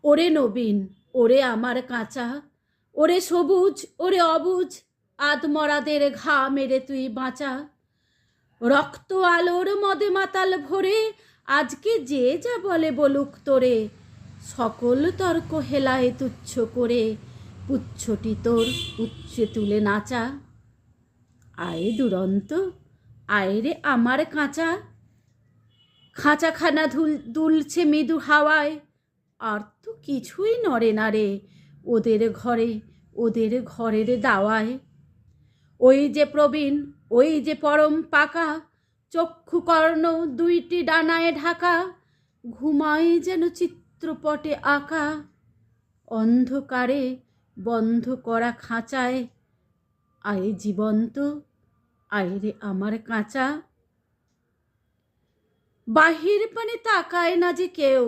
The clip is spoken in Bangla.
ওরে নবীন, ওরে আমার কাঁচা, ওরে সবুজ, ওরে অবুজ, আদমরাদের ঘা মেরে তুই বাঁচা। রক্ত আলোর মদে মাতাল ভরে আজকে যে যা বলে বলুক তোরে, সকল তর্ক হেলায় তুচ্ছ করে পুচ্ছটি তোর উচ্চে তুলে নাচা। আয় দুরন্ত, আয় রে আমার কাঁচা, খাঁচাখানা দুলছে মৃদু হাওয়ায়, আর তো কিছুই নড়ে না রে ওদের ঘরে, ওদের ঘরের দাওয়ায়। ওই যে প্রবীণ, ওই যে পরম পাকা, চক্ষু কর্ণ দুইটি ডানায় ঢাকা, ঘুমায় যেন চিত্রপটে আঁকা। অন্ধকারে বন্ধ করা খাঁচায়, আয় জীবন্ত, আয় রে আমার কাঁচা। বাহির পানে তাকায় না যে কেউ,